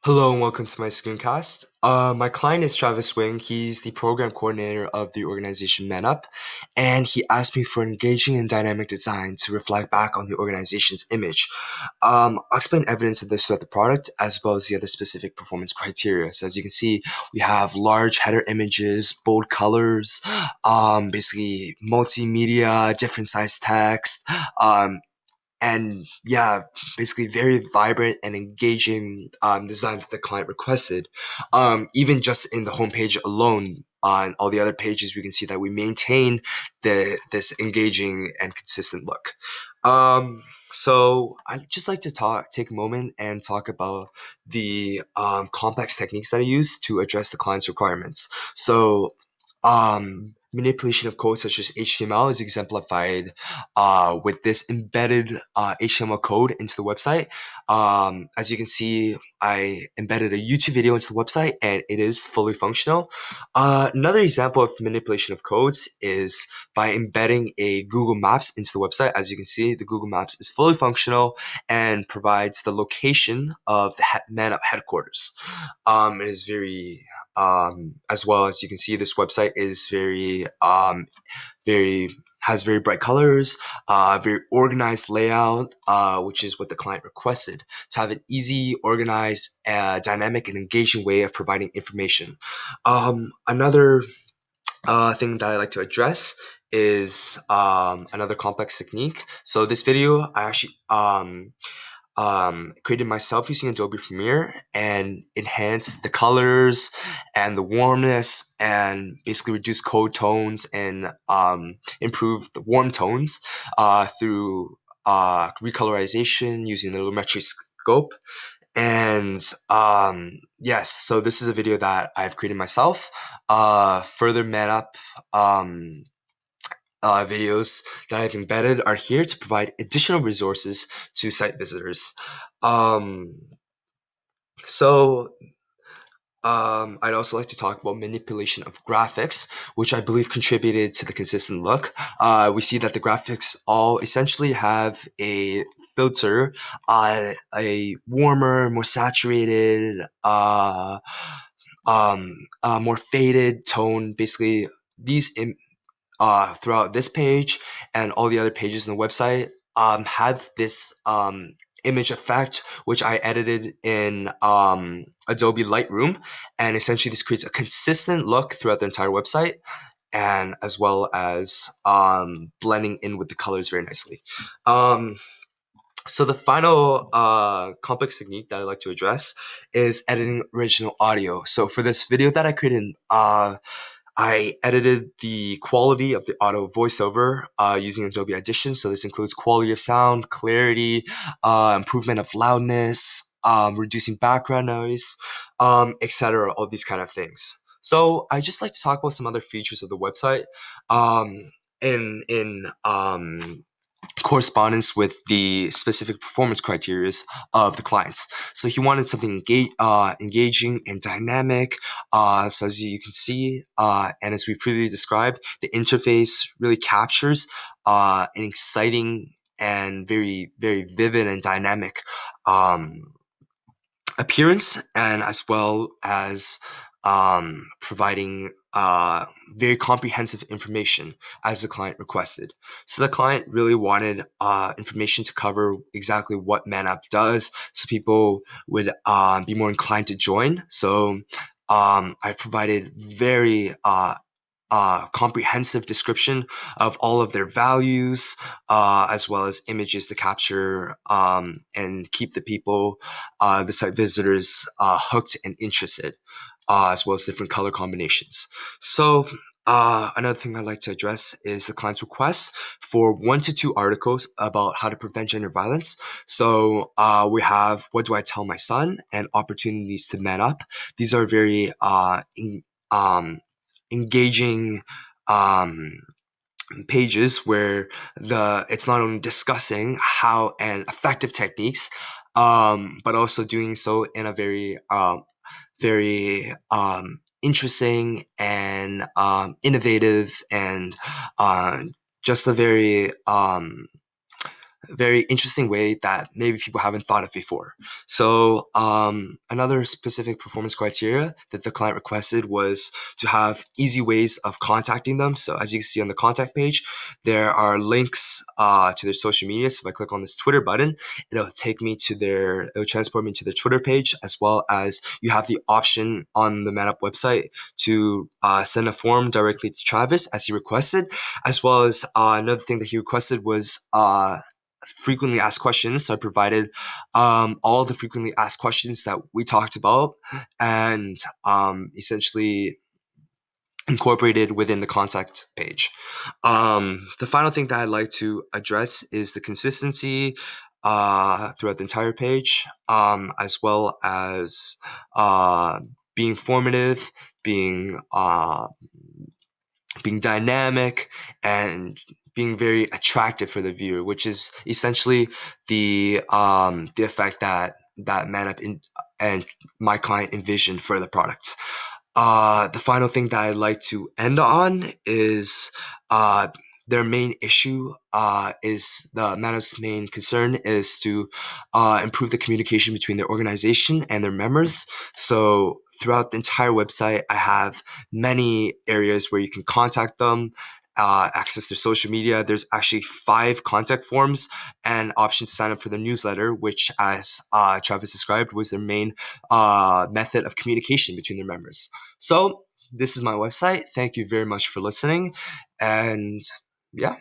Hello and welcome to my screencast. My client is Travis Wing. He's the program coordinator of the organization ManUp, and he asked me for engaging and dynamic design to reflect back on the organization's image. I'll explain evidence of this throughout the product as well as the other specific performance criteria. So as you can see, we have large header images, bold colors, basically multimedia, different size text, and yeah, basically very vibrant and engaging design that the client requested. Even just in the homepage alone, on all the other pages, we can see that we maintain this engaging and consistent look. So I'd just like to take a moment and talk about the complex techniques that I use to address the client's requirements. So manipulation of code such as HTML is exemplified with this embedded HTML code into the website. As you can see, I embedded a YouTube video into the website and it is fully functional. Another example of manipulation of codes is by embedding a Google Maps into the website. As you can see, the Google Maps is fully functional and provides the location of the ManUp headquarters. It is very as well as you can see, this website is very has very bright colors, very organized layout, which is what the client requested to have an easy, organized, dynamic, and engaging way of providing information. Another thing that I like to address is another complex technique. So this video, I actually created myself using Adobe Premiere and enhanced the colors and the warmness and basically reduce code tones and improve the warm tones through recolorization using the lumetri scope. And yes, so this is a video that I've created myself. Further ManUp videos that I've embedded are here to provide additional resources to site visitors. Um, so I'd also like to talk about manipulation of graphics, which I believe contributed to the consistent look. We see that the graphics all essentially have a filter, a warmer, more saturated, more faded tone. Basically, these throughout this page and all the other pages on the website had this image effect, which I edited in Adobe Lightroom. And essentially, this creates a consistent look throughout the entire website and as well as blending in with the colors very nicely. So the final complex technique that I'd like to address is editing original audio. So for this video that I created, I edited the quality of the auto voiceover using Adobe Audition. So this includes quality of sound, clarity, improvement of loudness, reducing background noise, etc. All these kind of things. So I just like to talk about some other features of the website in correspondence with the specific performance criteria of the clients. So he wanted something engaging and dynamic. So as you can see, and as we previously described, the interface really captures an exciting and very, very vivid and dynamic appearance, and as well as providing very comprehensive information as the client requested. So the client really wanted information to cover exactly what ManUp does, so people would be more inclined to join. So I provided very comprehensive description of all of their values, as well as images to capture and keep the people, the site visitors, hooked and interested, as well as different color combinations. So another thing I'd like to address is the client's request for 1 to 2 articles about how to prevent gender violence. So we have What Do I Tell My Son and Opportunities to Man Up. These are very um, engaging um, pages where it's not only discussing how and effective techniques, but also doing so in a very interesting and innovative and just a very very interesting way that maybe people haven't thought of before. So another specific performance criteria that the client requested was to have easy ways of contacting them. So as you can see on the contact page, there are links to their social media. So if I click on this Twitter button, it'll transport me to their Twitter page, as well as you have the option on the ManUp website to send a form directly to Travis as he requested, as well as another thing that he requested was frequently asked questions. So I provided all the frequently asked questions that we talked about, and essentially incorporated within the contact page. The final thing that I'd like to address is the consistency throughout the entire page, as well as being informative, being being dynamic, and being very attractive for the viewer, which is essentially the effect that ManUp and my client envisioned for the product. The final thing that I'd like to end on is uh, their main issue is the ManUp's main concern is to improve the communication between their organization and their members. So throughout the entire website, I have many areas where you can contact them, access their social media. There's actually 5 contact forms and option to sign up for their newsletter, which, as Travis described, was their main method of communication between their members. So this is my website. Thank you very much for listening, and yeah.